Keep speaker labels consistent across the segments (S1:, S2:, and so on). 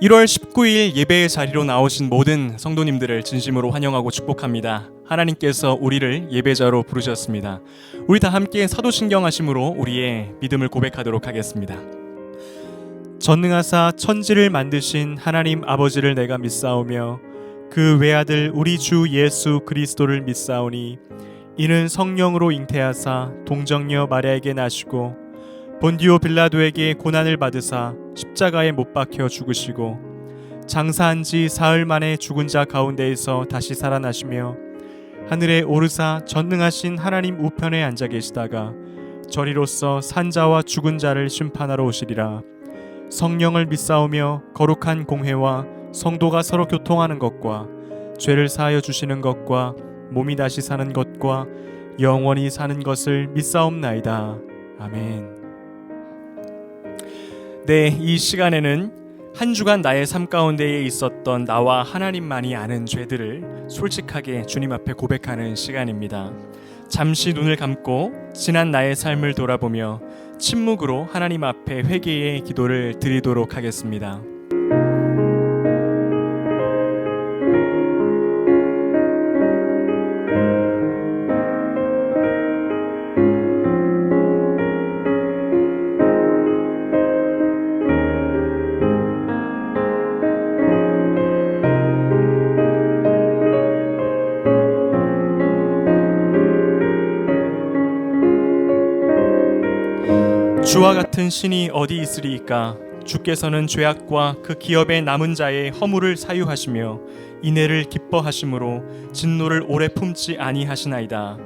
S1: 1월 19일 예배의 자리로 나오신 모든 성도님들을 진심으로 환영하고 축복합니다. 하나님께서 우리를 예배자로 부르셨습니다. 우리 다 함께 사도신경 하심으로 우리의 믿음을 고백하도록 하겠습니다. 전능하사 천지를 만드신 하나님 아버지를 내가 믿사오며 그 외아들 우리 주 예수 그리스도를 믿사오니 이는 성령으로 잉태하사 동정녀 마리아에게 나시고 본디오 빌라도에게 고난을 받으사 십자가에 못 박혀 죽으시고 장사한 지 사흘 만에 죽은 자 가운데에서 다시 살아나시며 하늘에 오르사 전능하신 하나님 우편에 앉아 계시다가 저리로서 산자와 죽은 자를 심판하러 오시리라. 성령을 믿사오며 거룩한 공회와 성도가 서로 교통하는 것과 죄를 사하여 주시는 것과 몸이 다시 사는 것과 영원히 사는 것을 믿사옵나이다. 아멘. 네, 이 시간에는 한 주간 나의 삶 가운데에 있었던 나와 하나님만이 아는 죄들을 솔직하게 주님 앞에 고백하는 시간입니다. 잠시 눈을 감고 지난 나의 삶을 돌아보며 침묵으로 하나님 앞에 회개의 기도를 드리도록 하겠습니다. 주와 같은 신이 어디 있으리이까. 주께서는 죄악과 그 기업의 남은 자의 허물을 사유하시며 인애를 기뻐하심으로 진노를 오래 품지 아니하시나이다.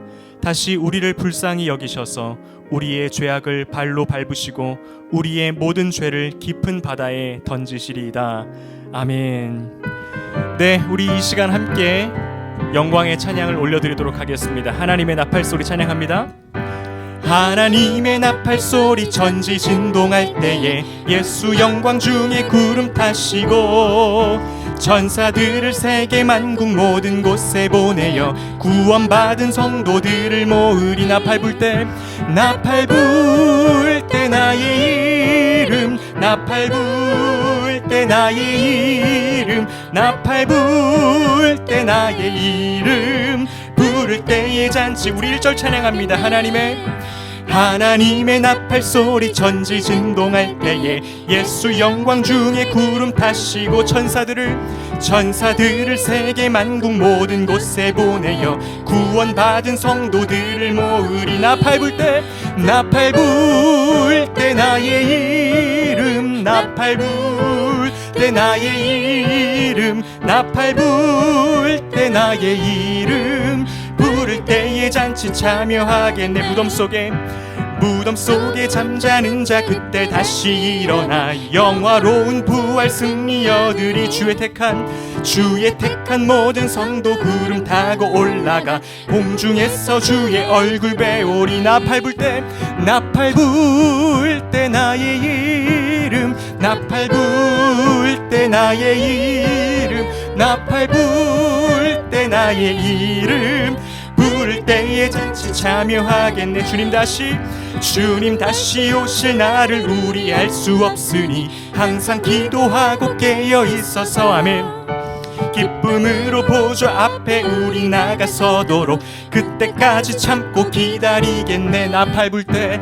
S1: 다시 우리를 불쌍히 여기셔서 우리의 죄악을 발로 밟으시고 우리의 모든 죄를 깊은 바다에 던지시리이다. 아멘. 네, 우리 이 시간 함께 영광의 찬양을 올려드리도록 하겠습니다. 하나님의 나팔소리 찬양합니다. 하나님의 나팔소리 천지 진동할 때에 예수 영광 중에 구름 타시고 천사들을 세계 만국 모든 곳에 보내어 구원받은 성도들을 모으리. 나팔 불 때 나팔 불 때 나의 이름 나팔 불 때 나의 이름 나팔 불 때 나의 이름 부를 때의 잔치. 우리 1절 찬양합니다. 하나님의 나팔소리 천지 진동할 때에 예수 영광 중에 구름 타시고 천사들을 세계 만국 모든 곳에 보내어 구원받은 성도들을 모으리. 나팔 불 때 나의 이름 나팔 불 때 나의 이름 나팔 불 때 나의 이름 부를 때의 잔치 참여하겠네. 무덤 속에 잠자는 자 그때 다시 일어나 영화로운 부활 승리 얻으리. 주의 택한 모든 성도 구름 타고 올라가 공중에서 주의 얼굴 배우리. 나팔 불 때 나의 이름 나팔 불 때 나의 이름 나팔 불 때 나의 이름 부를 때의 잔치 참여하겠네. 주님 다시 오실 날을 우리 알 수 없으니 항상 기도하고 깨어 있어서 아멘. 기쁨으로 보좌 앞에 우리 나가서도록 그때까지 참고 기다리겠네. 나팔 불 때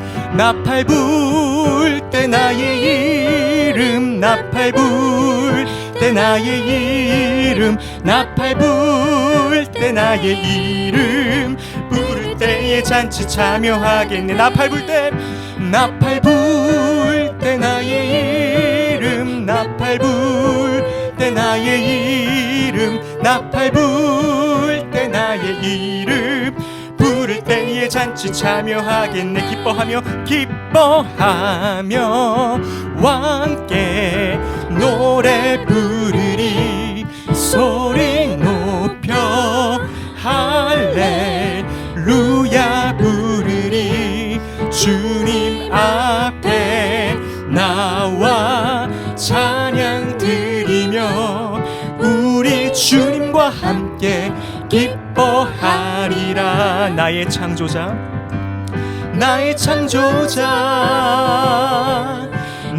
S1: 나의 이름 나팔 불 때 나의 이름 나팔 불 때 나의 이름 부를 때의 잔치 참여하겠네. 나팔 불 때 나의 이름 나팔 불 때 나의 이름 나팔 불 때 나의 이름 부를 때의 잔치 참여하겠네. 기뻐하며 함께 노래 부르리. 소리 높여 할렐루야 부르리. 주님 앞에 나와 찬양 드리며 우리 주님과 함께 기뻐하리라. 나의 창조자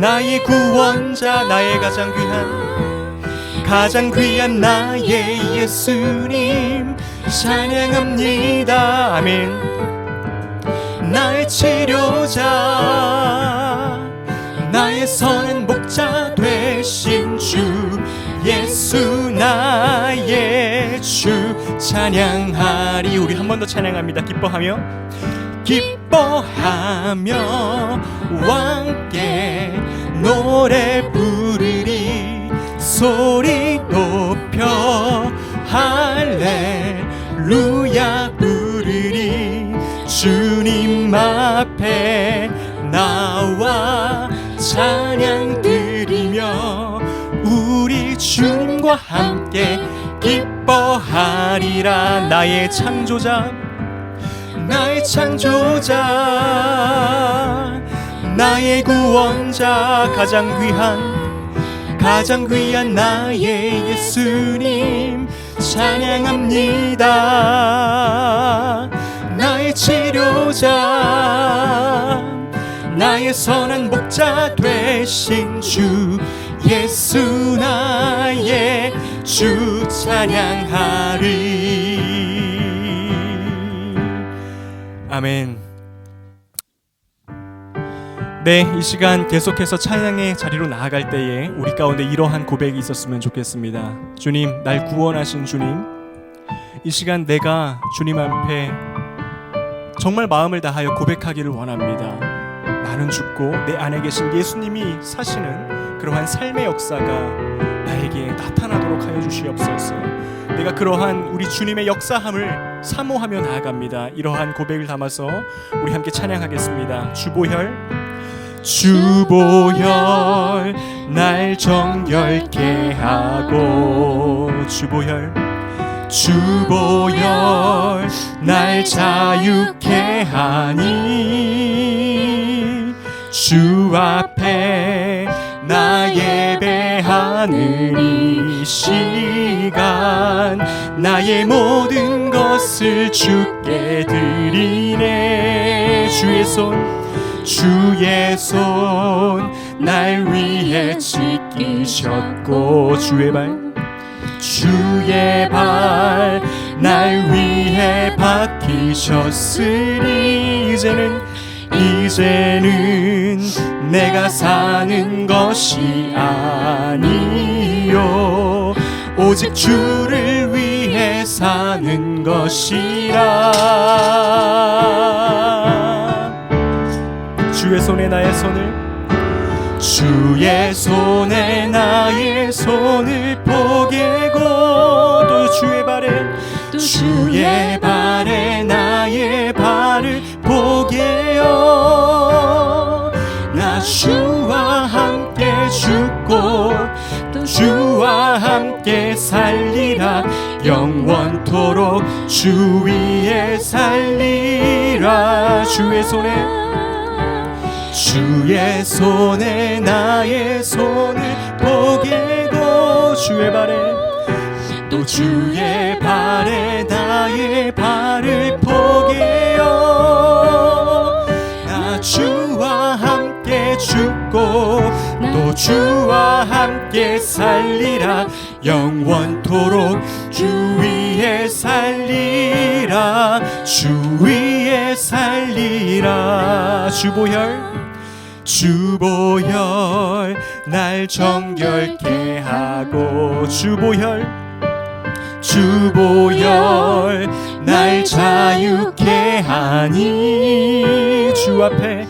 S1: 나의 구원자, 나의 가장 귀한 나의 예수님 찬양합니다. 아멘. 나의 치료자, 나의 선한 목자 되신 주 예수 나의 주 찬양하리. 우리 한 번 더 찬양합니다. 기뻐하며 왕께 노래 부르리. 소리 높여 할렐루야 부르리. 주님 앞에 나와 찬양 드리며 우리 주님과 함께 기뻐하리라. 나의 창조자, 나의 구원자, 가장 귀한 나의 예수님 찬양합니다. 나의 치료자, 나의 선한 목자 되신 주 예수 나의 주 찬양하리. 아멘. 네, 이 시간 계속해서 찬양의 자리로 나아갈 때에 우리 가운데 이러한 고백이 있었으면 좋겠습니다. 주님, 날 구원하신 주님, 이 시간 내가 주님 앞에 정말 마음을 다하여 고백하기를 원합니다. 나는 죽고 내 안에 계신 예수님이 사시는 그러한 삶의 역사가 나에게 나타나도록 하여 주시옵소서. 내가 그러한 우리 주님의 역사함을 사모하며 나아갑니다. 이러한 고백을 담아서 우리 함께 찬양하겠습니다. 주보혈 날 정결케 하고, 주보혈 날 자유케 하니, 주 앞에 나 예배하는 이 시간 나의 모든 것을 주께 드리네. 주의 손 날 위해 찢기셨고, 주의 발 날 위해 박히셨으니, 이제는 내가 사는 것이 아니요 오직 주를 위해 사는 것이라. 주의 손에 나의 손을 포개고, 또 주의 발에 나의 발을 포개어. 나 주와 함께 죽고 또 주와 함께 살리라. 영원토록 주 위에 살리라. 주의 손에 나의 손을 포개고, 또 주의 발에 나의 발을 포개어. 나 주와 함께 죽고 또 주와 함께 살리라. 영원토록 주 위에 살리라. 주 위에 살리라. 주보혈 날 정결케 하고, 주보혈 날 자유케 하니, 주 앞에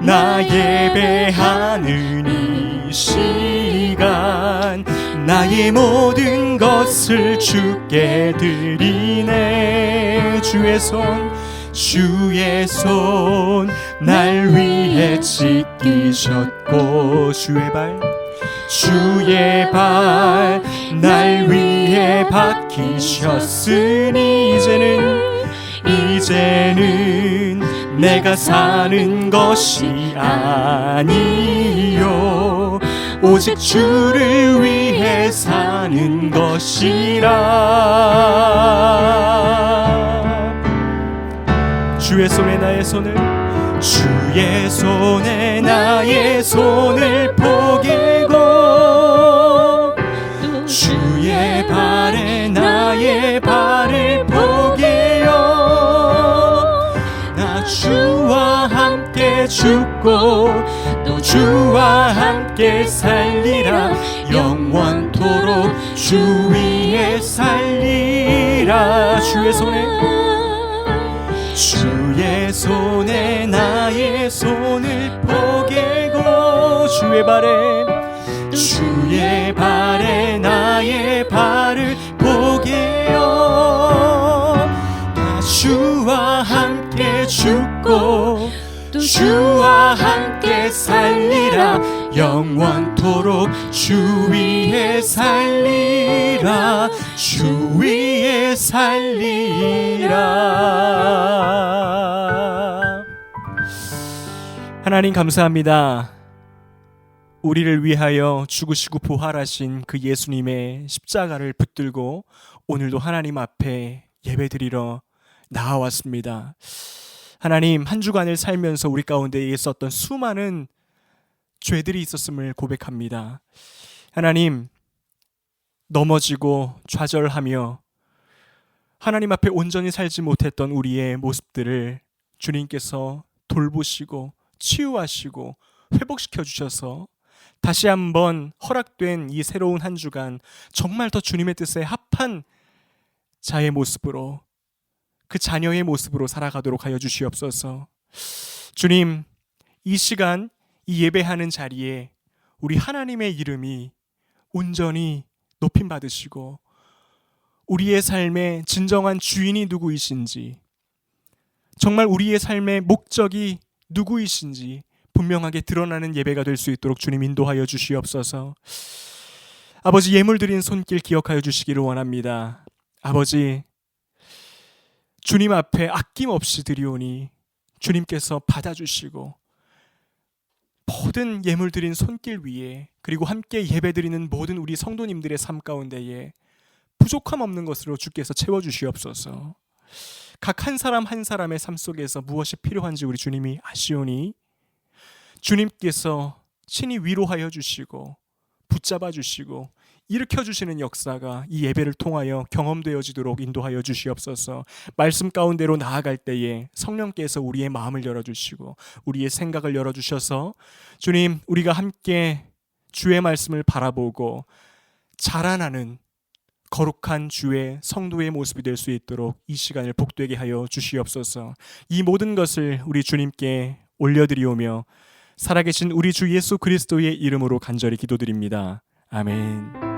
S1: 나 예배하는 이 시간 나의 모든 것을 주께 드리네. 주의 손 날 위해 찢기셨고, 주의 발 날 위해 박히셨으니, 이제는 내가 사는 것이 아니요 오직 주를 위해 사는 것이라. 주의 손에 나의 손을, 주의 주의 손에 나의 손을 포개고 주의 발에 나의 발을 포개요. 나 주와 함께 죽고 또 주와 함께 살리라. 영원토록 주 위에 살리라. 주의 손에 나의 손을 포개고 주의 발에 나의 발을 포개요. 나 주와 함께 죽고 또 주와 함께 살리라. 영원토록 주 위에 살리라. 주 위에 살리라. 하나님 감사합니다. 우리를 위하여 죽으시고 부활하신 그 예수님의 십자가를 붙들고 오늘도 하나님 앞에 예배드리러 나와왔습니다. 하나님, 한 주간을 살면서 우리 가운데 있었던 수많은 죄들이 있었음을 고백합니다. 하나님, 넘어지고 좌절하며 하나님 앞에 온전히 살지 못했던 우리의 모습들을 주님께서 돌보시고 치유하시고 회복시켜 주셔서 다시 한번 허락된 이 새로운 한 주간 정말 더 주님의 뜻에 합한 자의 모습으로, 그 자녀의 모습으로 살아가도록 하여 주시옵소서. 주님, 이 시간 이 예배하는 자리에 우리 하나님의 이름이 온전히 높임 받으시고 우리의 삶의 진정한 주인이 누구이신지, 정말 우리의 삶의 목적이 누구이신지 분명하게 드러나는 예배가 될 수 있도록 주님 인도하여 주시옵소서. 아버지, 예물 드린 손길 기억하여 주시기를 원합니다. 아버지, 주님 앞에 아낌없이 드리오니 주님께서 받아주시고 모든 예물 드린 손길 위에, 그리고 함께 예배 드리는 모든 우리 성도님들의 삶 가운데에 부족함 없는 것으로 주께서 채워주시옵소서. 각 한 사람 한 사람의 삶 속에서 무엇이 필요한지 우리 주님이 아시오니 주님께서 친히 위로하여 주시고 붙잡아 주시고 일으켜 주시는 역사가 이 예배를 통하여 경험되어지도록 인도하여 주시옵소서. 말씀 가운데로 나아갈 때에 성령께서 우리의 마음을 열어주시고 우리의 생각을 열어주셔서 주님, 우리가 함께 주의 말씀을 바라보고 자라나는 거룩한 주의 성도의 모습이 될 수 있도록 이 시간을 복되게 하여 주시옵소서. 이 모든 것을 우리 주님께 올려드리오며 살아계신 우리 주 예수 그리스도의 이름으로 간절히 기도드립니다. 아멘.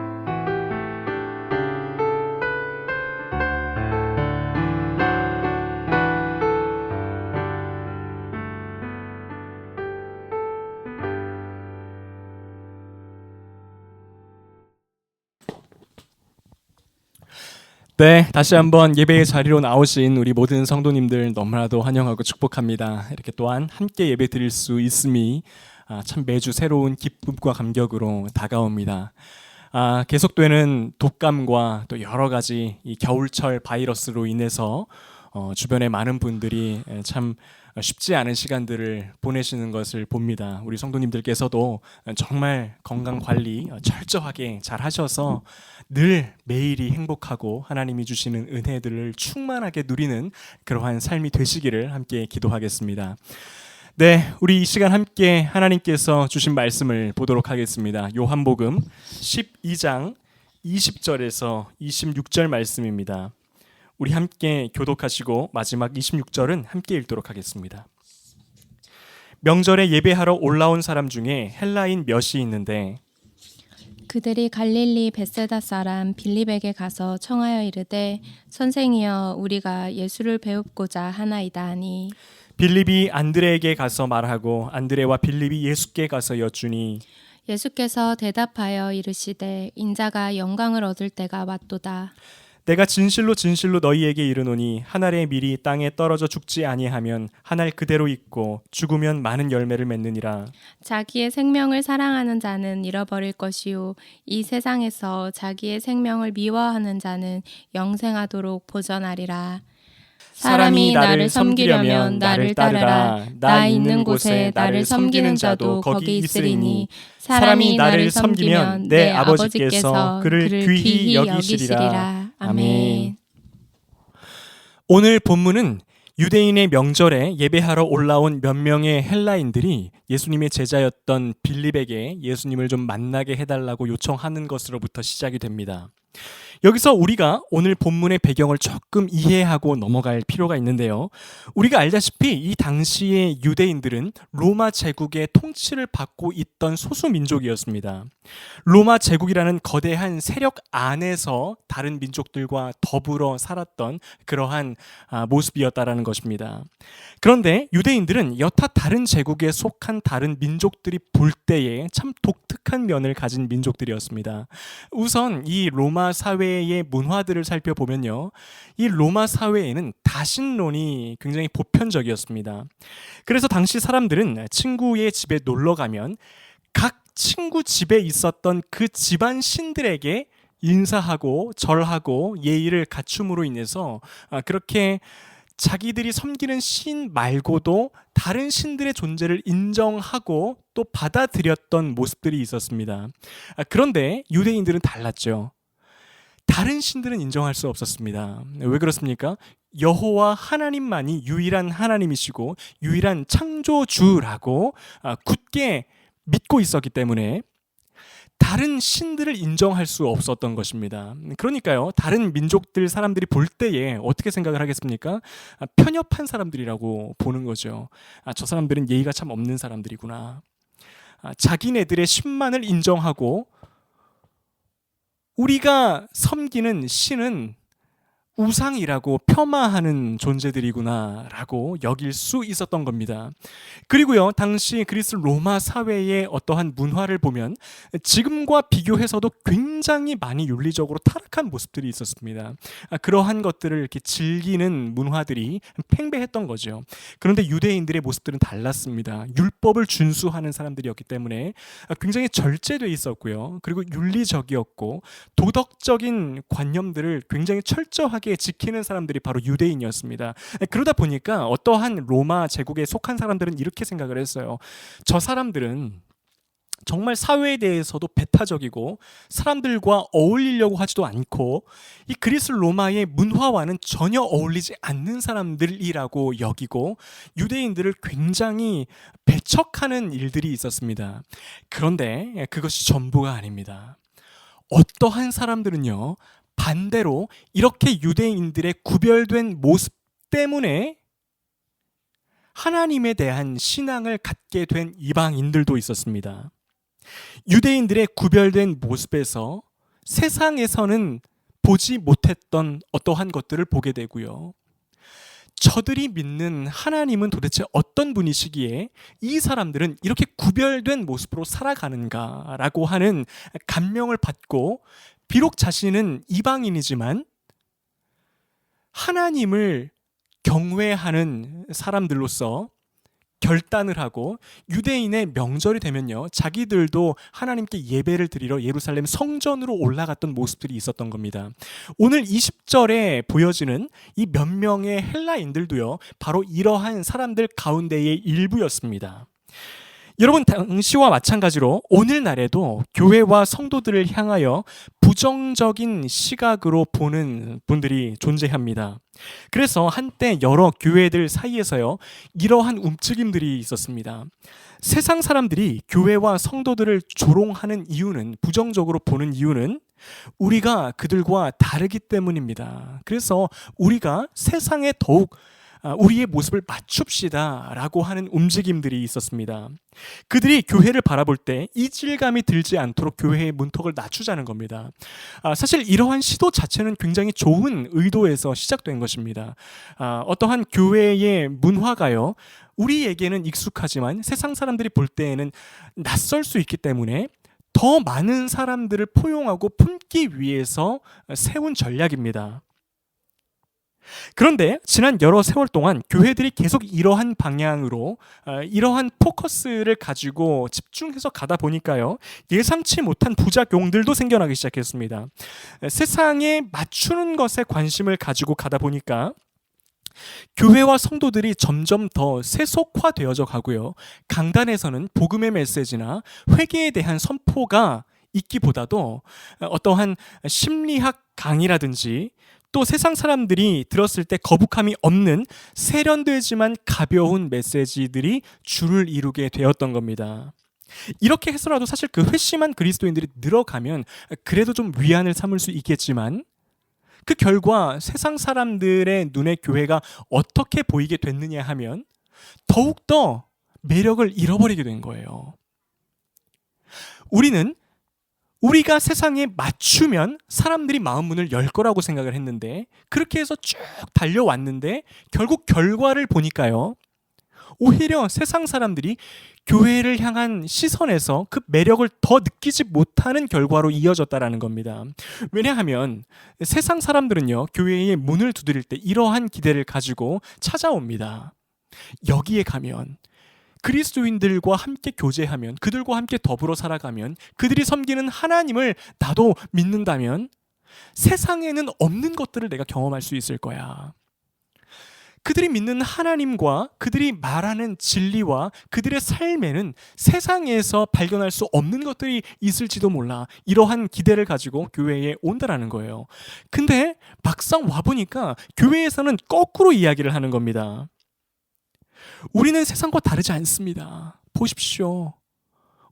S1: 네, 다시 한번 예배의 자리로 나오신 우리 모든 성도님들 너무나도 환영하고 축복합니다. 이렇게 또한 함께 예배 드릴 수 있음이 참 매주 새로운 기쁨과 감격으로 다가옵니다. 계속되는 독감과 또 여러 가지 이 겨울철 바이러스로 인해서 주변에 많은 분들이 참 쉽지 않은 시간들을 보내시는 것을 봅니다. 우리 성도님들께서도 정말 건강 관리 철저하게 잘 하셔서 늘 매일이 행복하고 하나님이 주시는 은혜들을 충만하게 누리는 그러한 삶이 되시기를 함께 기도하겠습니다. 네, 우리 이 시간 함께 하나님께서 주신 말씀을 보도록 하겠습니다. 요한복음 12장 20절에서 26절 말씀입니다. 우리 함께 교독하시고 마지막 26절은 함께 읽도록 하겠습니다. 명절에 예배하러 올라온 사람 중에 헬라인 몇이 있는데
S2: 그들이 갈릴리 벳세다 사람 빌립에게 가서 청하여 이르되 선생이여 우리가 예수를 배웁고자 하나이다 하니
S1: 빌립이 안드레에게 가서 말하고 안드레와 빌립이 예수께 가서 여쭈니
S2: 예수께서 대답하여 이르시되 인자가 영광을 얻을 때가 왔도다.
S1: 내가 진실로 진실로 너희에게 이르노니 한 알의 밀이 땅에 떨어져 죽지 아니하면 한 알 그대로 있고 죽으면 많은 열매를 맺느니라.
S2: 자기의 생명을 사랑하는 자는 잃어버릴 것이요 이 세상에서 자기의 생명을 미워하는 자는 영생하도록 보전하리라.
S1: 사람이 나를 섬기려면 나를 따르라. 나 있는 곳에 나를 섬기는 자도 거기 있으리니 사람이 나를 섬기면 내 아버지께서 그를 귀히 여기시리라. 아멘. 오늘 본문은 유대인의 명절에 예배하러 올라온 몇 명의 헬라인들이 예수님의 제자였던 빌립에게 예수님을 좀 만나게 해달라고 요청하는 것으로부터 시작이 됩니다. 여기서 우리가 오늘 본문의 배경을 조금 이해하고 넘어갈 필요가 있는데요. 우리가 알다시피 이 당시의 유대인들은 로마 제국의 통치를 받고 있던 소수 민족이었습니다. 로마 제국이라는 거대한 세력 안에서 다른 민족들과 더불어 살았던 그러한 모습이었다라는 것입니다. 그런데 유대인들은 여타 다른 제국에 속한 다른 민족들이 볼 때에 참 독특한 면을 가진 민족들이었습니다. 우선 이 로마 사회의 문화들을 살펴보면요, 이 로마 사회에는 다신론이 굉장히 보편적이었습니다. 그래서 당시 사람들은 친구의 집에 놀러 가면 각 친구 집에 있었던 그 집안 신들에게 인사하고 절하고 예의를 갖춤으로 인해서 그렇게 자기들이 섬기는 신 말고도 다른 신들의 존재를 인정하고 또 받아들였던 모습들이 있었습니다. 그런데 유대인들은 달랐죠. 다른 신들은 인정할 수 없었습니다. 왜 그렇습니까? 여호와 하나님만이 유일한 하나님이시고 유일한 창조주라고 굳게 믿고 있었기 때문에 다른 신들을 인정할 수 없었던 것입니다. 그러니까요, 다른 민족들 사람들이 볼 때에 어떻게 생각을 하겠습니까? 편협한 사람들이라고 보는 거죠. 저 사람들은 예의가 참 없는 사람들이구나. 자기네들의 신만을 인정하고 우리가 섬기는 신은 우상이라고 폄하하는 존재들이구나라고 여길 수 있었던 겁니다. 그리고요, 당시 그리스 로마 사회의 어떠한 문화를 보면 지금과 비교해서도 굉장히 많이 윤리적으로 타락한 모습들이 있었습니다. 그러한 것들을 이렇게 즐기는 문화들이 팽배했던 거죠. 그런데 유대인들의 모습들은 달랐습니다. 율법을 준수하는 사람들이었기 때문에 굉장히 절제돼 있었고요. 그리고 윤리적이었고 도덕적인 관념들을 굉장히 철저하게 지키는 사람들이 바로 유대인이었습니다. 그러다 보니까 어떠한 로마 제국에 속한 사람들은 이렇게 생각을 했어요. 저 사람들은 정말 사회에 대해서도 배타적이고 사람들과 어울리려고 하지도 않고 이 그리스 로마의 문화와는 전혀 어울리지 않는 사람들이라고 여기고 유대인들을 굉장히 배척하는 일들이 있었습니다. 그런데 그것이 전부가 아닙니다. 어떠한 사람들은요, 반대로 이렇게 유대인들의 구별된 모습 때문에 하나님에 대한 신앙을 갖게 된 이방인들도 있었습니다. 유대인들의 구별된 모습에서 세상에서는 보지 못했던 어떠한 것들을 보게 되고요. 저들이 믿는 하나님은 도대체 어떤 분이시기에 이 사람들은 이렇게 구별된 모습으로 살아가는가라고 하는 감명을 받고 비록 자신은 이방인이지만 하나님을 경외하는 사람들로서 결단을 하고 유대인의 명절이 되면요, 자기들도 하나님께 예배를 드리러 예루살렘 성전으로 올라갔던 모습들이 있었던 겁니다. 오늘 20절에 보여지는 이 몇 명의 헬라인들도요, 바로 이러한 사람들 가운데의 일부였습니다. 여러분, 당시와 마찬가지로 오늘날에도 교회와 성도들을 향하여 부정적인 시각으로 보는 분들이 존재합니다. 그래서 한때 여러 교회들 사이에서요, 이러한 움직임들이 있었습니다. 세상 사람들이 교회와 성도들을 조롱하는 이유는, 부정적으로 보는 이유는 우리가 그들과 다르기 때문입니다. 그래서 우리가 세상에 더욱 우리의 모습을 맞춥시다 라고 하는 움직임들이 있었습니다. 그들이 교회를 바라볼 때 이질감이 들지 않도록 교회의 문턱을 낮추자는 겁니다. 사실 이러한 시도 자체는 굉장히 좋은 의도에서 시작된 것입니다. 어떠한 교회의 문화가요, 우리에게는 익숙하지만 세상 사람들이 볼 때에는 낯설 수 있기 때문에 더 많은 사람들을 포용하고 품기 위해서 세운 전략입니다. 그런데 지난 여러 세월 동안 교회들이 계속 이러한 방향으로 이러한 포커스를 가지고 집중해서 가다 보니까요, 예상치 못한 부작용들도 생겨나기 시작했습니다. 세상에 맞추는 것에 관심을 가지고 가다 보니까 교회와 성도들이 점점 더 세속화되어져 가고요. 강단에서는 복음의 메시지나 회개에 대한 선포가 있기보다도 어떠한 심리학 강의라든지 또 세상 사람들이 들었을 때 거북함이 없는 세련되지만 가벼운 메시지들이 주를 이루게 되었던 겁니다. 이렇게 해서라도 사실 그 회심한 그리스도인들이 늘어가면 그래도 좀 위안을 삼을 수 있겠지만 그 결과 세상 사람들의 눈에 교회가 어떻게 보이게 됐느냐 하면 더욱더 매력을 잃어버리게 된 거예요. 우리가 세상에 맞추면 사람들이 마음 문을 열 거라고 생각을 했는데 그렇게 해서 쭉 달려왔는데 결국 결과를 보니까요. 오히려 세상 사람들이 교회를 향한 시선에서 그 매력을 더 느끼지 못하는 결과로 이어졌다라는 겁니다. 왜냐하면 세상 사람들은요, 교회의 문을 두드릴 때 이러한 기대를 가지고 찾아옵니다. 여기에 가면 그리스도인들과 함께 교제하면, 그들과 함께 더불어 살아가면, 그들이 섬기는 하나님을 나도 믿는다면 세상에는 없는 것들을 내가 경험할 수 있을 거야. 그들이 믿는 하나님과 그들이 말하는 진리와 그들의 삶에는 세상에서 발견할 수 없는 것들이 있을지도 몰라. 이러한 기대를 가지고 교회에 온다라는 거예요. 근데 막상 와보니까 교회에서는 거꾸로 이야기를 하는 겁니다. 우리는 세상과 다르지 않습니다. 보십시오.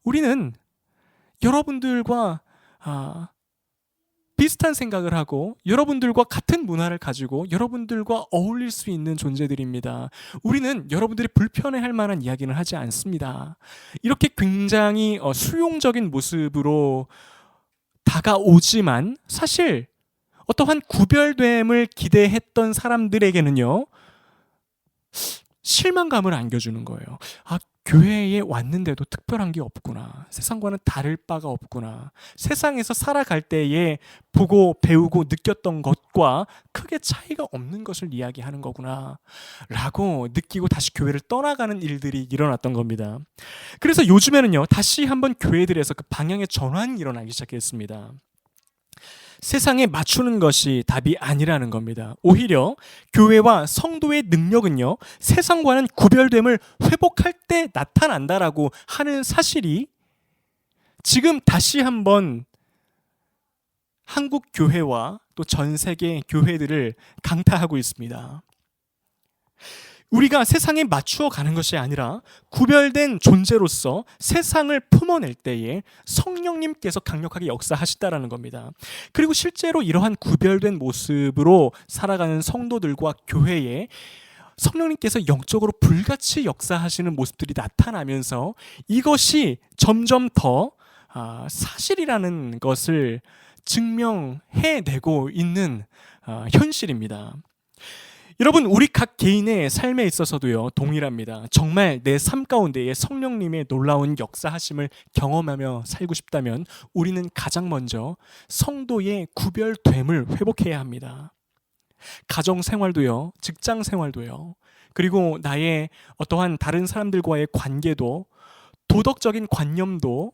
S1: 우리는 여러분들과 비슷한 생각을 하고 여러분들과 같은 문화를 가지고 여러분들과 어울릴 수 있는 존재들입니다. 우리는 여러분들이 불편해할 만한 이야기는 하지 않습니다. 이렇게 굉장히 수용적인 모습으로 다가오지만 사실 어떠한 구별됨을 기대했던 사람들에게는요, 실망감을 안겨주는 거예요. 교회에 왔는데도 특별한 게 없구나. 세상과는 다를 바가 없구나. 세상에서 살아갈 때에 보고 배우고 느꼈던 것과 크게 차이가 없는 것을 이야기하는 거구나 라고 느끼고 다시 교회를 떠나가는 일들이 일어났던 겁니다. 그래서 요즘에는요, 다시 한번 교회들에서 그 방향의 전환이 일어나기 시작했습니다. 세상에 맞추는 것이 답이 아니라는 겁니다. 오히려 교회와 성도의 능력은요, 세상과는 구별됨을 회복할 때 나타난다라고 하는 사실이 지금 다시 한번 한국 교회와 또 전 세계 교회들을 강타하고 있습니다. 우리가 세상에 맞추어 가는 것이 아니라 구별된 존재로서 세상을 품어낼 때에 성령님께서 강력하게 역사하시다라는 겁니다. 그리고 실제로 이러한 구별된 모습으로 살아가는 성도들과 교회에 성령님께서 영적으로 불같이 역사하시는 모습들이 나타나면서 이것이 점점 더 사실이라는 것을 증명해내고 있는 현실입니다. 여러분, 우리 각 개인의 삶에 있어서도요, 동일합니다. 정말 내 삶 가운데에 성령님의 놀라운 역사하심을 경험하며 살고 싶다면 우리는 가장 먼저 성도의 구별됨을 회복해야 합니다. 가정 생활도요, 직장 생활도요, 그리고 나의 어떠한 다른 사람들과의 관계도, 도덕적인 관념도,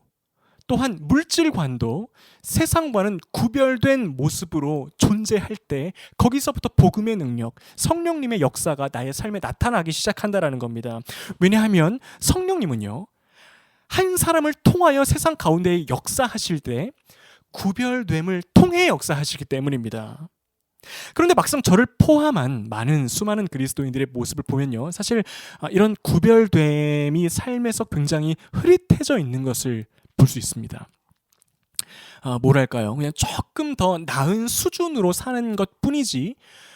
S1: 또한 물질관도 세상과는 구별된 모습으로 존재할 때 거기서부터 복음의 능력, 성령님의 역사가 나의 삶에 나타나기 시작한다라는 겁니다. 왜냐하면 성령님은요, 한 사람을 통하여 세상 가운데 역사하실 때 구별됨을 통해 역사하시기 때문입니다. 그런데 막상 저를 포함한 수많은 그리스도인들의 모습을 보면요, 사실 이런 구별됨이 삶에서 굉장히 흐릿해져 있는 것을 볼 수 있습니다. 뭐랄까요, 그냥 조금 더 나은 수준으로 사는 것 뿐이지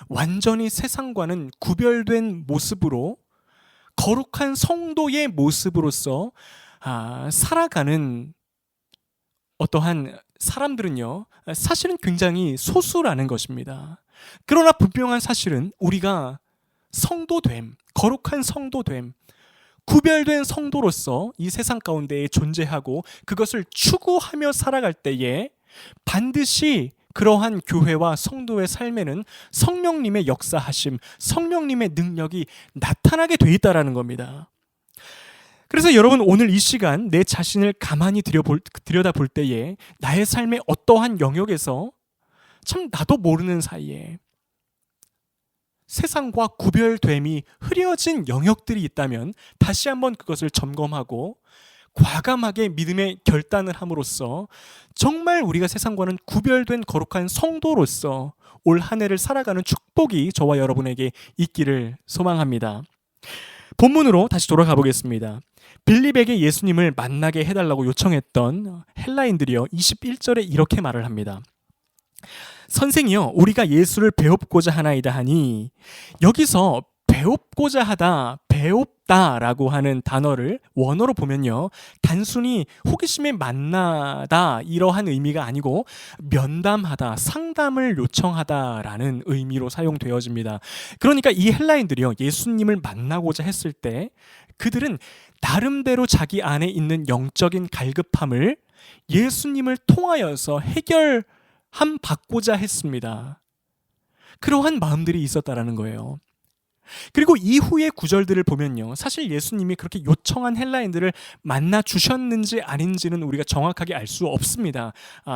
S1: 완전히 세상과는 구별된 모습으로 거룩한 성도의 모습으로서 살아가는 어떠한 사람들은요, 사실은 굉장히 소수라는 것입니다. 그러나 분명한 사실은 우리가 성도됨, 거룩한 성도됨, 구별된 성도로서 이 세상 가운데에 존재하고 그것을 추구하며 살아갈 때에 반드시 그러한 교회와 성도의 삶에는 성령님의 역사하심, 성령님의 능력이 나타나게 돼 있다라는 겁니다. 그래서 여러분, 오늘 이 시간 내 자신을 가만히 들여다볼 때에 나의 삶의 어떠한 영역에서 참 나도 모르는 사이에 세상과 구별됨이 흐려진 영역들이 있다면 다시 한번 그것을 점검하고 과감하게 믿음의 결단을 함으로써 정말 우리가 세상과는 구별된 거룩한 성도로서 올 한 해를 살아가는 축복이 저와 여러분에게 있기를 소망합니다. 본문으로 다시 돌아가 보겠습니다. 빌립에게 예수님을 만나게 해달라고 요청했던 헬라인들이요 21절에 이렇게 말을 합니다. 선생이여 우리가 예수를 배웁고자 하나이다 하니, 여기서 배웁고자 하다, 배웁다라고 하는 단어를 원어로 보면요 단순히 호기심에 만나다 이러한 의미가 아니고 면담하다, 상담을 요청하다라는 의미로 사용되어집니다. 그러니까 이 헬라인들이요 예수님을 만나고자 했을 때 그들은 나름대로 자기 안에 있는 영적인 갈급함을 예수님을 통하여서 받고자 했습니다. 그러한 마음들이 있었다라는 거예요. 그리고 이후의 구절들을 보면요 사실 예수님이 그렇게 요청한 헬라인들을 만나 주셨는지 아닌지는 우리가 정확하게 알 수 없습니다.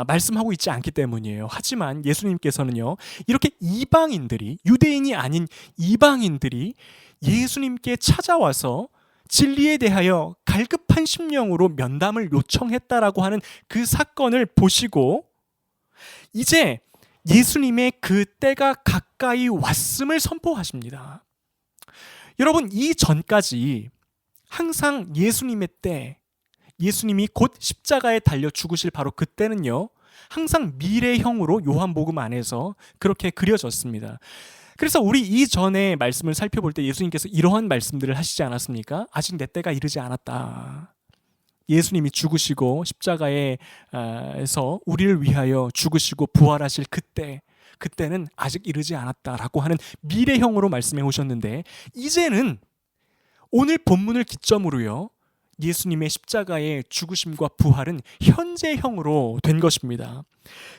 S1: 말씀하고 있지 않기 때문이에요. 하지만 예수님께서는요 이렇게 이방인들이, 유대인이 아닌 이방인들이 예수님께 찾아와서 진리에 대하여 갈급한 심령으로 면담을 요청했다라고 하는 그 사건을 보시고 이제 예수님의 그 때가 가까이 왔음을 선포하십니다. 여러분, 이 전까지 항상 예수님의 때, 예수님이 곧 십자가에 달려 죽으실 바로 그때는요 항상 미래형으로 요한복음 안에서 그렇게 그려졌습니다. 그래서 우리 이전의 말씀을 살펴볼 때 예수님께서 이러한 말씀들을 하시지 않았습니까? 아직 내 때가 이르지 않았다. 예수님이 죽으시고 십자가에서 우리를 위하여 죽으시고 부활하실 그때는 아직 이르지 않았다라고 하는 미래형으로 말씀해 오셨는데, 이제는 오늘 본문을 기점으로요 예수님의 십자가의 죽으심과 부활은 현재형으로 된 것입니다.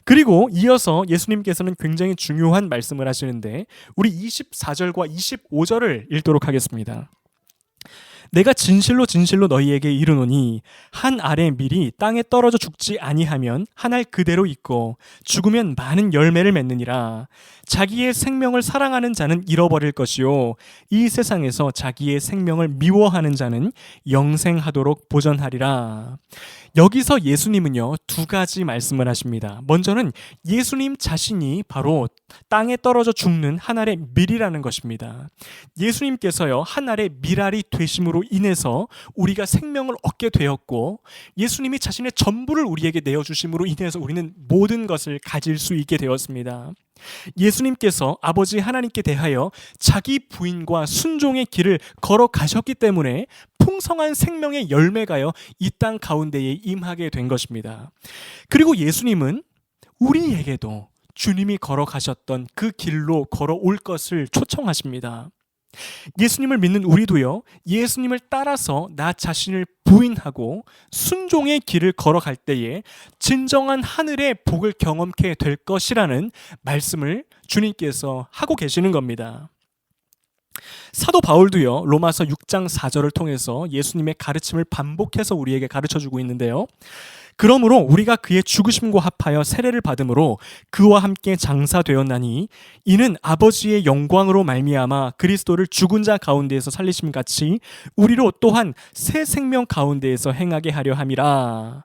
S1: 그리고 이어서 예수님께서는 굉장히 중요한 말씀을 하시는데 우리 24절과 25절을 읽도록 하겠습니다. 내가 진실로 진실로 너희에게 이르노니 한 알의 밀이 땅에 떨어져 죽지 아니하면 한 알 그대로 있고 죽으면 많은 열매를 맺느니라. 자기의 생명을 사랑하는 자는 잃어버릴 것이요 이 세상에서 자기의 생명을 미워하는 자는 영생하도록 보전하리라. 여기서 예수님은요 두 가지 말씀을 하십니다. 먼저는 예수님 자신이 바로 땅에 떨어져 죽는 한 알의 밀이라는 것입니다. 예수님께서요 한 알의 밀알이 되심으로 인해서 우리가 생명을 얻게 되었고, 예수님이 자신의 전부를 우리에게 내어주심으로 인해서 우리는 모든 것을 가질 수 있게 되었습니다. 예수님께서 아버지 하나님께 대하여 자기 부인과 순종의 길을 걸어가셨기 때문에 풍성한 생명의 열매가요 이 땅 가운데에 임하게 된 것입니다. 그리고 예수님은 우리에게도 주님이 걸어가셨던 그 길로 걸어올 것을 초청하십니다. 예수님을 믿는 우리도요 예수님을 따라서 나 자신을 부인하고 순종의 길을 걸어갈 때에 진정한 하늘의 복을 경험케 될 것이라는 말씀을 주님께서 하고 계시는 겁니다. 사도 바울도요 로마서 6장 4절을 통해서 예수님의 가르침을 반복해서 우리에게 가르쳐주고 있는데요, 그러므로 우리가 그의 죽으심과 합하여 세례를 받음으로 그와 함께 장사되었나니 이는 아버지의 영광으로 말미암아 그리스도를 죽은 자 가운데에서 살리심 같이 우리로 또한 새 생명 가운데에서 행하게 하려 함이라.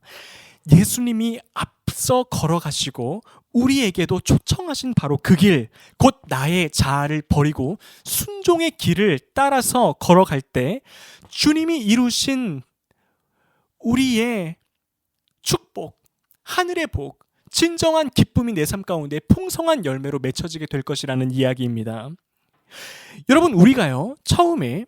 S1: 예수님이 앞서 걸어가시고 우리에게도 초청하신 바로 그 길, 곧 나의 자아를 버리고 순종의 길을 따라서 걸어갈 때 주님이 이루신 우리의 축복, 하늘의 복, 진정한 기쁨이 내 삶 가운데 풍성한 열매로 맺혀지게 될 것이라는 이야기입니다. 여러분, 우리가요 처음에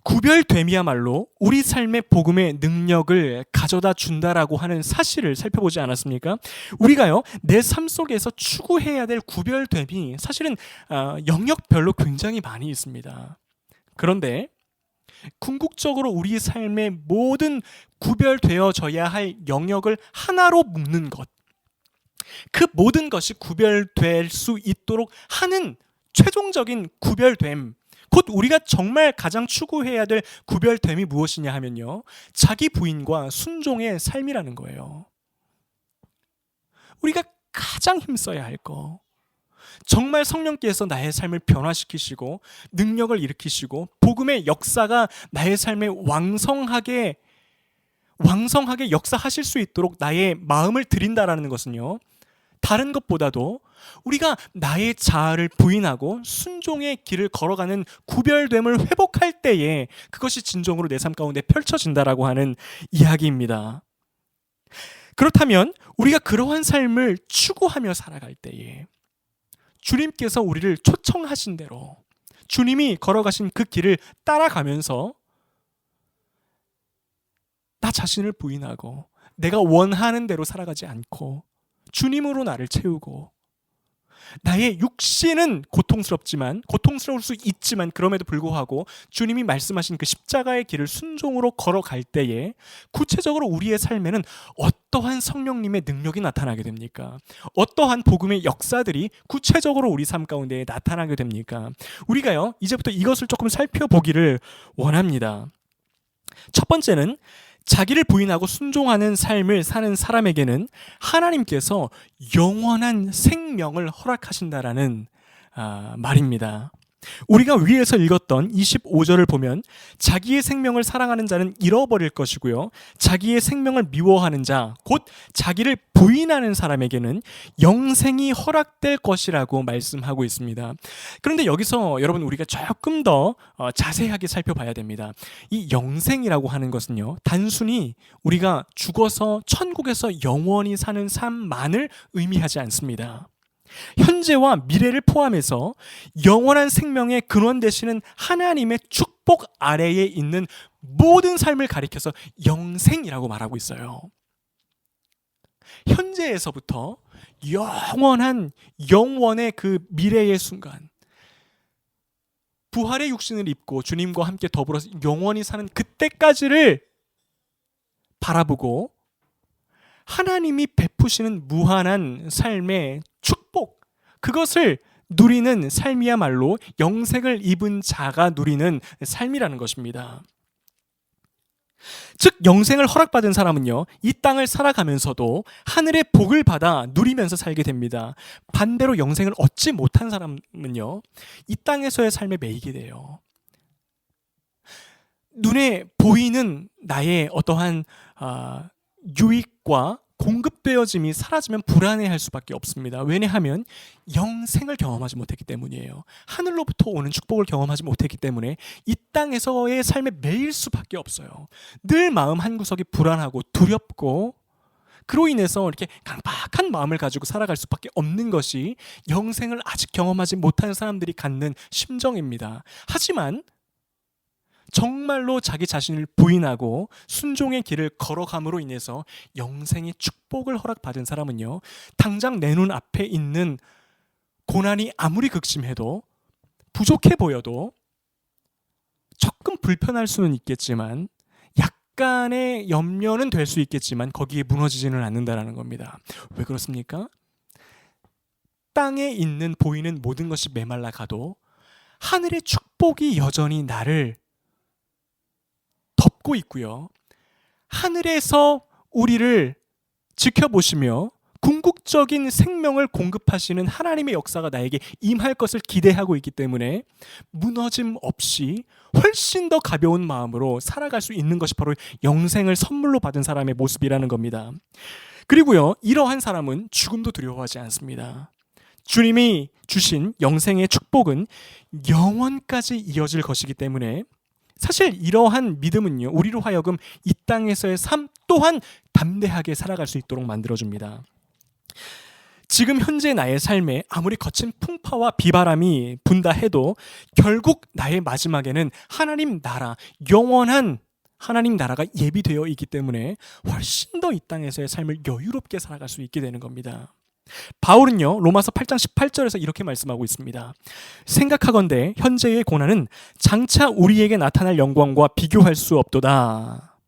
S1: 구별됨이야말로 우리 삶의 복음의 능력을 가져다 준다라고 하는 사실을 살펴보지 않았습니까? 우리가요 내 삶 속에서 추구해야 될 구별됨이 사실은 영역별로 굉장히 많이 있습니다. 그런데 궁극적으로 우리 삶의 모든 구별되어져야 할 영역을 하나로 묶는 것, 그 모든 것이 구별될 수 있도록 하는 최종적인 구별됨, 곧 우리가 정말 가장 추구해야 될 구별됨이 무엇이냐 하면요 자기 부인과 순종의 삶이라는 거예요. 우리가 가장 힘써야 할 거, 정말 성령께서 나의 삶을 변화시키시고 능력을 일으키시고 복음의 역사가 나의 삶에 왕성하게 역사하실 수 있도록 나의 마음을 드린다라는 것은요, 다른 것보다도 우리가 나의 자아를 부인하고 순종의 길을 걸어가는 구별됨을 회복할 때에 그것이 진정으로 내 삶 가운데 펼쳐진다라고 하는 이야기입니다. 그렇다면 우리가 그러한 삶을 추구하며 살아갈 때에 주님께서 우리를 초청하신 대로 주님이 걸어가신 그 길을 따라가면서 나 자신을 부인하고 내가 원하는 대로 살아가지 않고 주님으로 나를 채우고 나의 육신은 고통스러울 수 있지만 그럼에도 불구하고 주님이 말씀하신 그 십자가의 길을 순종으로 걸어갈 때에 구체적으로 우리의 삶에는 어떠한 성령님의 능력이 나타나게 됩니까? 어떠한 복음의 역사들이 구체적으로 우리 삶 가운데 나타나게 됩니까? 우리가요, 이제부터 이것을 조금 살펴보기를 원합니다. 첫 번째는 자기를 부인하고 순종하는 삶을 사는 사람에게는 하나님께서 영원한 생명을 허락하신다라는 말입니다. 우리가 위에서 읽었던 25절을 보면 자기의 생명을 사랑하는 자는 잃어버릴 것이고요, 자기의 생명을 미워하는 자, 곧 자기를 부인하는 사람에게는 영생이 허락될 것이라고 말씀하고 있습니다. 그런데 여기서 여러분 우리가 조금 더 자세하게 살펴봐야 됩니다. 이 영생이라고 하는 것은요, 단순히 우리가 죽어서 천국에서 영원히 사는 삶만을 의미하지 않습니다. 현재와 미래를 포함해서 영원한 생명의 근원 되시는 하나님의 축복 아래에 있는 모든 삶을 가리켜서 영생이라고 말하고 있어요. 현재에서부터 영원의 그 미래의 순간, 부활의 육신을 입고 주님과 함께 더불어서 영원히 사는 그때까지를 바라보고 하나님이 베푸시는 무한한 삶의 축복, 그것을 누리는 삶이야말로 영생을 입은 자가 누리는 삶이라는 것입니다. 즉 영생을 허락받은 사람은요, 이 땅을 살아가면서도 하늘의 복을 받아 누리면서 살게 됩니다. 반대로 영생을 얻지 못한 사람은요, 이 땅에서의 삶에 매이게 돼요. 눈에 보이는 나의 어떠한 유익과 공급되어짐이 사라지면 불안해할 수밖에 없습니다. 왜냐하면 영생을 경험하지 못했기 때문이에요. 하늘로부터 오는 축복을 경험하지 못했기 때문에 이 땅에서의 삶에 매일 수밖에 없어요. 늘 마음 한구석이 불안하고 두렵고 그로 인해서 이렇게 강박한 마음을 가지고 살아갈 수밖에 없는 것이 영생을 아직 경험하지 못한 사람들이 갖는 심정입니다. 하지만 정말로 자기 자신을 부인하고 순종의 길을 걸어감으로 인해서 영생의 축복을 허락받은 사람은요, 당장 내 눈 앞에 있는 고난이 아무리 극심해도 부족해 보여도 조금 불편할 수는 있겠지만 약간의 염려는 될 수 있겠지만 거기에 무너지지는 않는다라는 겁니다. 왜 그렇습니까? 땅에 있는 보이는 모든 것이 메말라 가도 하늘의 축복이 여전히 나를 덮고 있고요, 하늘에서 우리를 지켜보시며 궁극적인 생명을 공급하시는 하나님의 역사가 나에게 임할 것을 기대하고 있기 때문에 무너짐 없이 훨씬 더 가벼운 마음으로 살아갈 수 있는 것이 바로 영생을 선물로 받은 사람의 모습이라는 겁니다. 그리고요, 이러한 사람은 죽음도 두려워하지 않습니다. 주님이 주신 영생의 축복은 영원까지 이어질 것이기 때문에 사실 이러한 믿음은요, 우리로 하여금 이 땅에서의 삶 또한 담대하게 살아갈 수 있도록 만들어줍니다. 지금 현재 나의 삶에 아무리 거친 풍파와 비바람이 분다 해도 결국 나의 마지막에는 하나님 나라, 영원한 하나님 나라가 예비되어 있기 때문에 훨씬 더 이 땅에서의 삶을 여유롭게 살아갈 수 있게 되는 겁니다. 바울은요, 로마서 8장 18절에서 이렇게 말씀하고 있습니다. 생각하건대 현재의 고난은 장차 우리에게 나타날 영광과 비교할 수 없도다.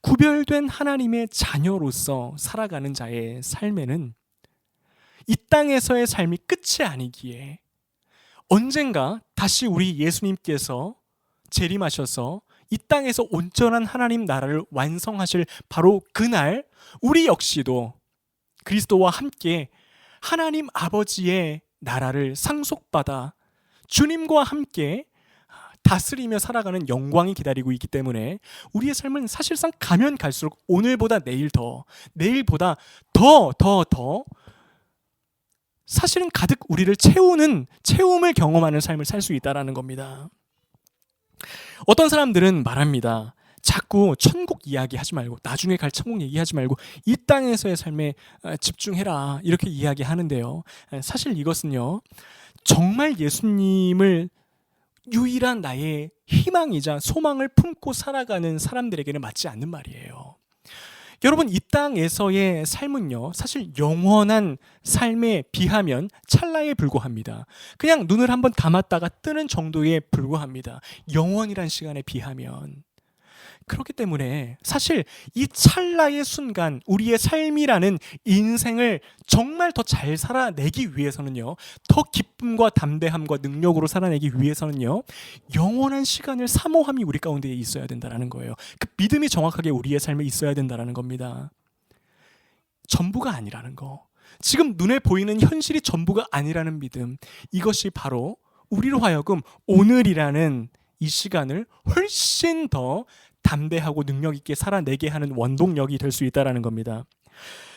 S1: 구별된 하나님의 자녀로서 살아가는 자의 삶에는 이 땅에서의 삶이 끝이 아니기에 언젠가 다시 우리 예수님께서 재림하셔서 이 땅에서 온전한 하나님 나라를 완성하실 바로 그날 우리 역시도 그리스도와 함께 하나님 아버지의 나라를 상속받아 주님과 함께 다스리며 살아가는 영광이 기다리고 있기 때문에 우리의 삶은 사실상 가면 갈수록 오늘보다 내일 더, 내일보다 더 사실은 가득 우리를 채우는, 채움을 경험하는 삶을 살 수 있다는 겁니다. 어떤 사람들은 말합니다. 자꾸 천국 이야기하지 말고, 나중에 갈 천국 얘기하지 말고 이 땅에서의 삶에 집중해라, 이렇게 이야기하는데요. 사실 이것은요, 정말 예수님을 유일한 나의 희망이자 소망을 품고 살아가는 사람들에게는 맞지 않는 말이에요. 여러분, 이 땅에서의 삶은요, 사실 영원한 삶에 비하면 찰나에 불과합니다. 그냥 눈을 한번 감았다가 뜨는 정도에 불과합니다. 영원이란 시간에 비하면. 그렇기 때문에 사실 이 찰나의 순간, 우리의 삶이라는 인생을 정말 더 잘 살아내기 위해서는요, 더 기쁨과 담대함과 능력으로 살아내기 위해서는요, 영원한 시간을 사모함이 우리 가운데 있어야 된다는 거예요. 그 믿음이 정확하게 우리의 삶에 있어야 된다는 겁니다. 전부가 아니라는 거, 지금 눈에 보이는 현실이 전부가 아니라는 믿음, 이것이 바로 우리로 하여금 오늘이라는 이 시간을 훨씬 더 담대하고 능력 있게 살아내게 하는 원동력이 될 수 있다는 겁니다.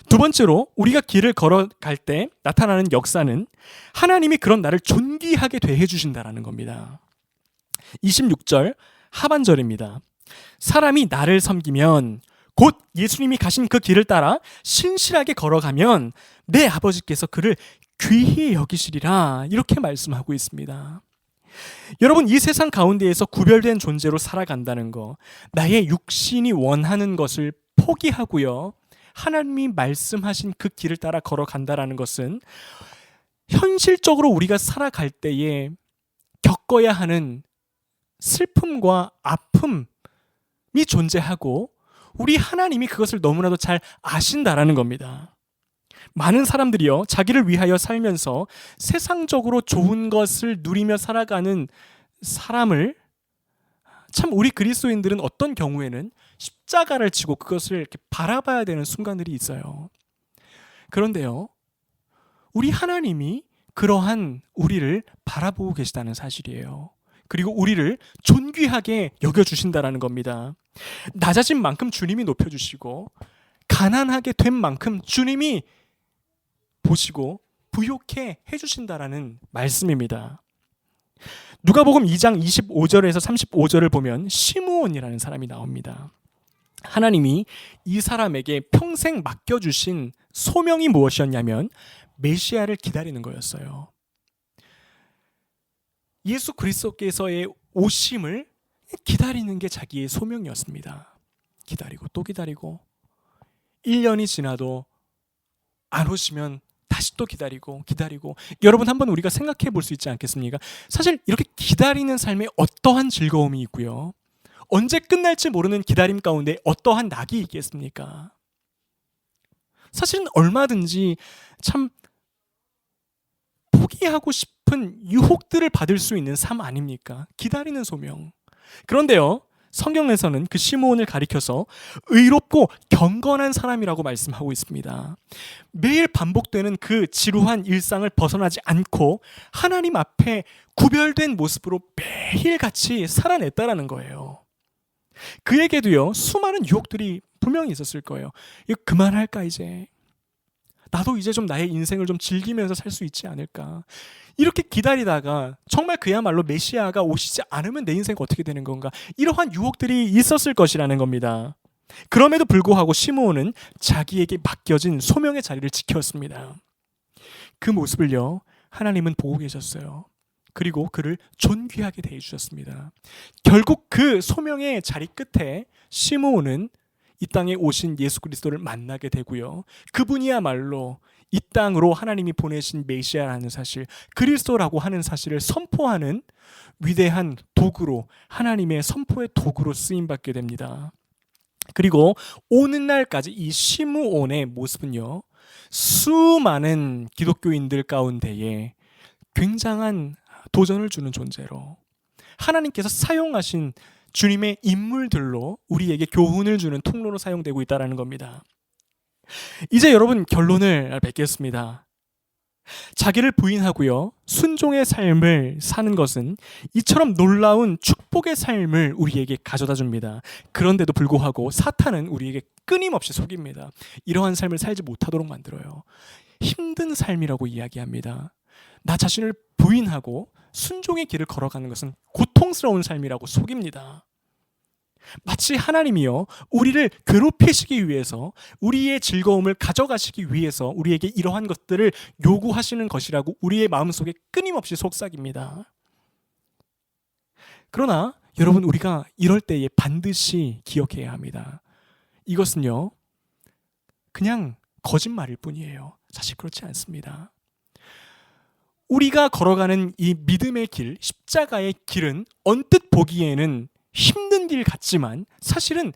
S1: 두 번째로, 우리가 길을 걸어갈 때 나타나는 역사는 하나님이 그런 나를 존귀하게 대해 주신다는 겁니다. 26절 하반절입니다. 사람이 나를 섬기면, 곧 예수님이 가신 그 길을 따라 신실하게 걸어가면 내 아버지께서 그를 귀히 여기시리라, 이렇게 말씀하고 있습니다. 여러분, 이 세상 가운데에서 구별된 존재로 살아간다는 거, 나의 육신이 원하는 것을 포기하고요, 하나님이 말씀하신 그 길을 따라 걸어간다는 것은 현실적으로 우리가 살아갈 때에 겪어야 하는 슬픔과 아픔이 존재하고 우리 하나님이 그것을 너무나도 잘 아신다라는 겁니다. 많은 사람들이요, 자기를 위하여 살면서 세상적으로 좋은 것을 누리며 살아가는 사람을, 참 우리 그리스도인들은 어떤 경우에는 십자가를 지고 그것을 이렇게 바라봐야 되는 순간들이 있어요. 그런데요, 우리 하나님이 그러한 우리를 바라보고 계시다는 사실이에요. 그리고 우리를 존귀하게 여겨주신다는 겁니다. 낮아진 만큼 주님이 높여주시고, 가난하게 된 만큼 주님이 보시고 부욕해 해주신다라는 말씀입니다. 누가복음 2장 25절에서 35절을 보면 시므온이라는 사람이 나옵니다. 하나님이 이 사람에게 평생 맡겨주신 소명이 무엇이었냐면 메시아를 기다리는 거였어요. 예수 그리스도께서의 오심을 기다리는 게 자기의 소명이었습니다. 기다리고 또 기다리고, 1년이 지나도 안 오시면 다시 또 기다리고. 여러분, 한번 우리가 생각해 볼 수 있지 않겠습니까? 사실 이렇게 기다리는 삶에 어떠한 즐거움이 있고요, 언제 끝날지 모르는 기다림 가운데 어떠한 낙이 있겠습니까? 사실은 얼마든지 참 포기하고 싶은 유혹들을 받을 수 있는 삶 아닙니까? 기다리는 소명. 그런데요, 성경에서는 그 시므온을 가리켜서 의롭고 경건한 사람이라고 말씀하고 있습니다. 매일 반복되는 그 지루한 일상을 벗어나지 않고 하나님 앞에 구별된 모습으로 매일같이 살아냈다라는 거예요. 그에게도요, 수많은 유혹들이 분명히 있었을 거예요. 이거 그만할까 이제? 나도 이제 좀 나의 인생을 좀 즐기면서 살 수 있지 않을까? 이렇게 기다리다가 정말 그야말로 메시아가 오시지 않으면 내 인생이 어떻게 되는 건가? 이러한 유혹들이 있었을 것이라는 겁니다. 그럼에도 불구하고 시므온은 자기에게 맡겨진 소명의 자리를 지켰습니다. 그 모습을요, 하나님은 보고 계셨어요. 그리고 그를 존귀하게 대해주셨습니다. 결국 그 소명의 자리 끝에 시므온은 이 땅에 오신 예수 그리스도를 만나게 되고요, 그분이야말로 이 땅으로 하나님이 보내신 메시아라는 사실, 그리스도라고 하는 사실을 선포하는 위대한 도구로, 하나님의 선포의 도구로 쓰임받게 됩니다. 그리고 오는 날까지 이 시므온의 모습은요, 수많은 기독교인들 가운데에 굉장한 도전을 주는 존재로, 하나님께서 사용하신 주님의 인물들로 우리에게 교훈을 주는 통로로 사용되고 있다는 겁니다. 이제 여러분, 결론을 맺겠습니다. 자기를 부인하고요, 순종의 삶을 사는 것은 이처럼 놀라운 축복의 삶을 우리에게 가져다 줍니다. 그런데도 불구하고 사탄은 우리에게 끊임없이 속입니다. 이러한 삶을 살지 못하도록 만들어요. 힘든 삶이라고 이야기합니다. 나 자신을 부인하고 순종의 길을 걸어가는 것은 고통스러운 삶이라고 속입니다. 마치 하나님이요, 우리를 괴롭히시기 위해서, 우리의 즐거움을 가져가시기 위해서 우리에게 이러한 것들을 요구하시는 것이라고 우리의 마음속에 끊임없이 속삭입니다. 그러나 여러분, 우리가 이럴 때에 반드시 기억해야 합니다. 이것은요, 그냥 거짓말일 뿐이에요. 사실 그렇지 않습니다. 우리가 걸어가는 이 믿음의 길, 십자가의 길은 언뜻 보기에는 힘든 길 같지만 사실은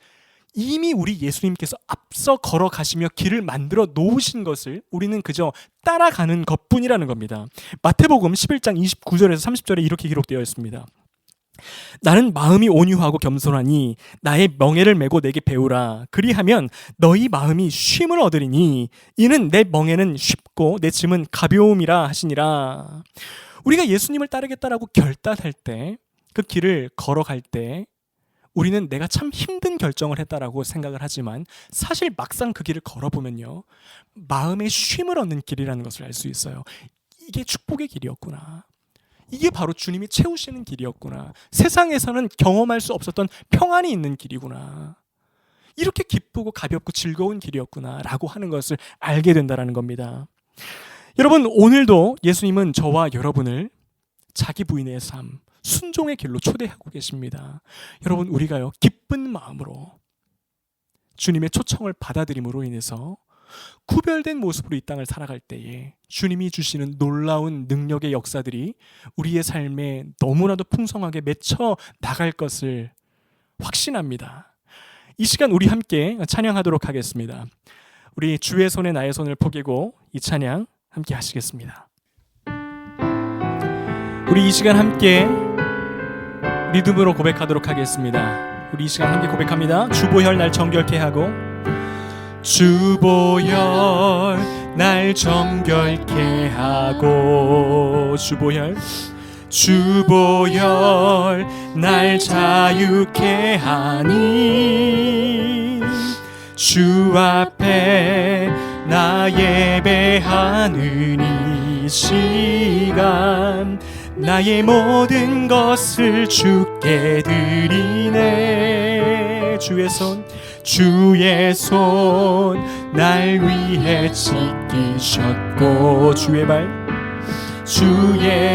S1: 이미 우리 예수님께서 앞서 걸어가시며 길을 만들어 놓으신 것을 우리는 그저 따라가는 것뿐이라는 겁니다. 마태복음 11장 29절에서 30절에 이렇게 기록되어 있습니다. 나는 마음이 온유하고 겸손하니 나의 멍에를 메고 내게 배우라. 그리하면 너희 마음이 쉼을 얻으리니 이는 내 멍에는 쉽고 내 짐은 가벼움이라 하시니라. 우리가 예수님을 따르겠다라고 결단할 때, 그 길을 걸어갈 때 우리는 내가 참 힘든 결정을 했다라고 생각을 하지만 사실 막상 그 길을 걸어보면요, 마음의 쉼을 얻는 길이라는 것을 알 수 있어요. 이게 축복의 길이었구나. 이게 바로 주님이 채우시는 길이었구나. 세상에서는 경험할 수 없었던 평안이 있는 길이구나. 이렇게 기쁘고 가볍고 즐거운 길이었구나 라고 하는 것을 알게 된다는 겁니다. 여러분, 오늘도 예수님은 저와 여러분을 자기 부인의 삶, 순종의 길로 초대하고 계십니다. 여러분, 우리가요, 기쁜 마음으로 주님의 초청을 받아들임으로 인해서 구별된 모습으로 이 땅을 살아갈 때에 주님이 주시는 놀라운 능력의 역사들이 우리의 삶에 너무나도 풍성하게 맺혀 나갈 것을 확신합니다. 이 시간 우리 함께 찬양하도록 하겠습니다. 우리 주의 손에 나의 손을 포개고 이 찬양 함께 하시겠습니다. 우리 이 시간 함께 믿음으로 고백하도록 하겠습니다. 우리 이 시간 함께 고백합니다. 주보혈 날 정결케 하고, 주보혈 날 정결케 하고, 주보혈 날 자유케 하니, 주 앞에 나 예배하는 이 시간 나의 모든 것을 주께 드리네. 주의 손 날 위해 찢기셨고, 주의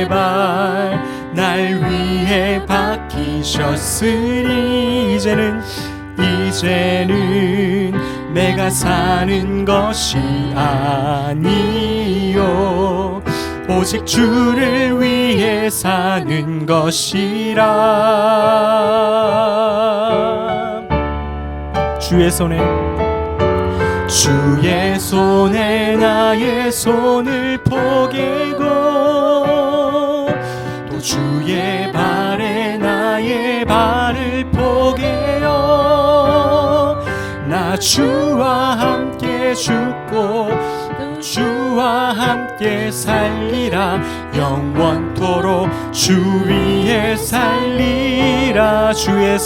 S1: 발 날 위해 박히셨으니 이제는 내가 사는 것이 아니요 오직 주를 위해 사는 것이라. 주의 손에 나의 손을 포개고, 또 주의 발에 나의 발을 포개어 나 주와 함께 죽고 또 주와 함께 살리라. 영원토록 주 위에 살리라. 주의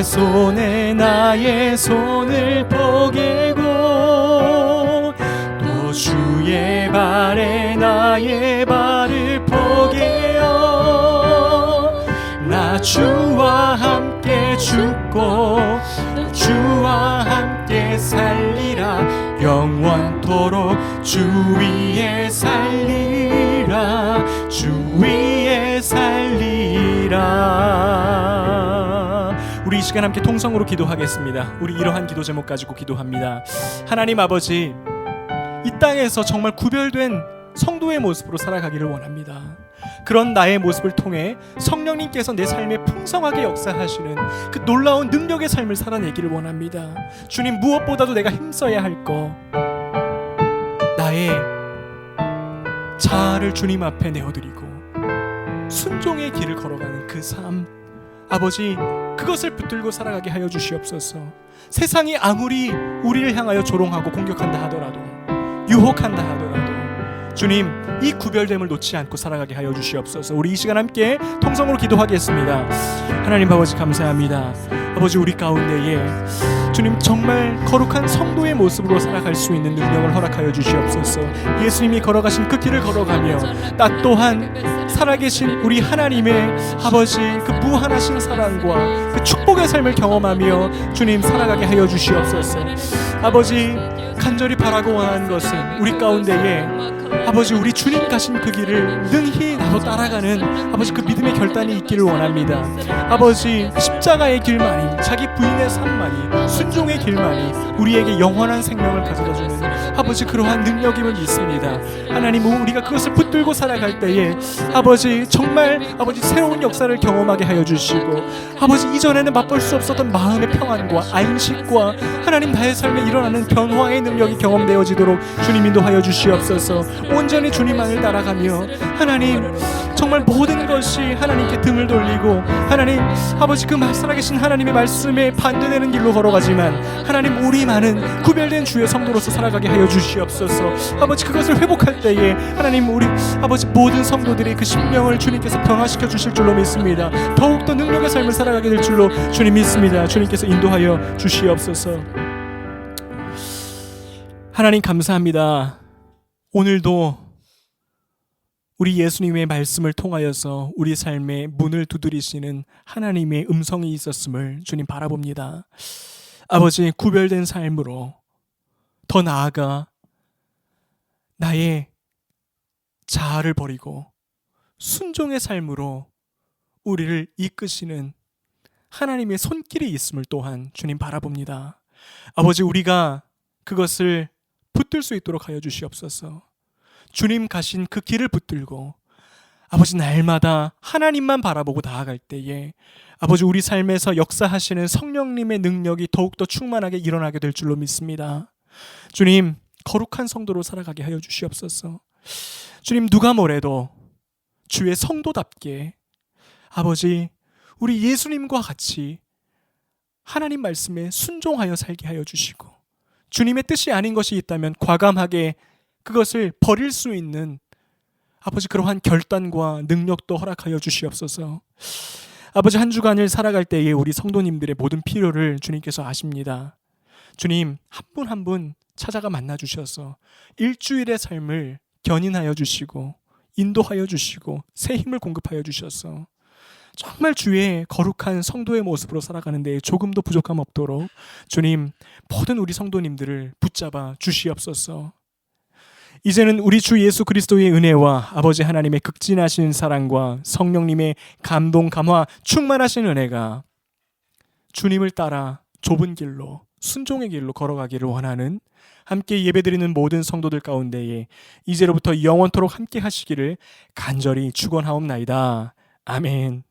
S1: 손에 나의 손을 포개고, 또 주의 발에 나의 발을 포개어 나 주와 함께 죽고 또 주와 함께 살리라. 영원토록 주 위에 살리라. 주 위에 살리라. 우리 이 시간 함께 통성으로 기도하겠습니다. 우리 이러한 기도 제목 가지고 기도합니다. 하나님 아버지, 이 땅에서 정말 구별된 성도의 모습으로 살아가기를 원합니다. 그런 나의 모습을 통해 성령님께서 내 삶에 풍성하게 역사하시는 그 놀라운 능력의 삶을 살아내기를 원합니다. 주님, 무엇보다도 내가 힘써야 할 것, 나의 자아를 주님 앞에 내어드리고 순종의 길을 걸어가는 그 삶, 아버지, 그것을 붙들고 살아가게 하여 주시옵소서. 세상이 아무리 우리를 향하여 조롱하고 공격한다 하더라도 유혹한다 하더라도 주님 이 구별됨을 놓지 않고 살아가게 하여 주시옵소서. 우리 이 시간 함께 통성으로 기도하겠습니다. 하나님 아버지 감사합니다. 아버지 우리 가운데에 주님 정말 거룩한 성도의 모습으로 살아갈 수 있는 능력을 허락하여 주시옵소서. 예수님이 걸어가신 그 길을 걸어가며 나 또한 살아계신 우리 하나님의 아버지 그 무한하신 사랑과 그 축복의 삶을 경험하며 주님 살아가게 하여 주시옵소서. 아버지 간절히 바라고 원하는 것은 우리 가운데에 아버지 우리 주님 가신 그 길을 능히 나도 따라가는 아버지 그 믿음의 결단이 있기를 원합니다. 아버지 십자가의 길만이, 자기 부인의 삶만이, 순종의 길만이 우리에게 영원한 생명을 가져다주는 아버지 그러한 능력임을 믿습니다. 하나님 우리가 그것을 붙들고 살아갈 때에 아버지 정말 아버지 새로운 역사를 경험하게 하여 주시고 아버지 이전에는 맛볼 수 없었던 마음의 평안과 안식과 하나님 나의 삶에 일어나는 변화의 능력이 경험되어지도록 주님 인도하여 주시옵소서. 온전히 주님만을 따라가며 하나님 정말 모든 것이 하나님께 등을 돌리고 하나님 아버지 그 살아계신 하나님의 말씀에 반대되는 길로 걸어가지만 하나님 우리만은 구별된 주의 성도로서 살아가게 하여 주시옵소서. 아버지 그것을 회복할 때에 하나님 우리 아버지 모든 성도들의 그 심령을 주님께서 변화시켜 주실 줄로 믿습니다. 더욱더 능력의 삶을 살아가게 될 줄로 주님 믿습니다. 주님께서 인도하여 주시옵소서. 하나님 감사합니다. 오늘도 우리 예수님의 말씀을 통하여서 우리 삶의 문을 두드리시는 하나님의 음성이 있었음을 주님 바라봅니다. 아버지 구별된 삶으로 더 나아가 나의 자아를 버리고 순종의 삶으로 우리를 이끄시는 하나님의 손길이 있음을 또한 주님 바라봅니다. 아버지 우리가 그것을 붙들 수 있도록 하여 주시옵소서. 주님 가신 그 길을 붙들고 아버지 날마다 하나님만 바라보고 나아갈 때에 아버지 우리 삶에서 역사하시는 성령님의 능력이 더욱더 충만하게 일어나게 될 줄로 믿습니다. 주님 거룩한 성도로 살아가게 하여 주시옵소서. 주님 누가 뭐래도 주의 성도답게 아버지 우리 예수님과 같이 하나님 말씀에 순종하여 살게 하여 주시고 주님의 뜻이 아닌 것이 있다면 과감하게 그것을 버릴 수 있는 아버지 그러한 결단과 능력도 허락하여 주시옵소서. 아버지 한 주간을 살아갈 때에 우리 성도님들의 모든 필요를 주님께서 아십니다. 주님 한 분 한 분 찾아가 만나 주셔서 일주일의 삶을 견인하여 주시고 인도하여 주시고 새 힘을 공급하여 주셔서 정말 주의 거룩한 성도의 모습으로 살아가는 데 조금도 부족함 없도록 주님 모든 우리 성도님들을 붙잡아 주시옵소서. 이제는 우리 주 예수 그리스도의 은혜와 아버지 하나님의 극진하신 사랑과 성령님의 감동 감화 충만하신 은혜가 주님을 따라 좁은 길로 순종의 길로 걸어가기를 원하는 함께 예배드리는 모든 성도들 가운데에 이제로부터 영원토록 함께 하시기를 간절히 축원하옵나이다. 아멘.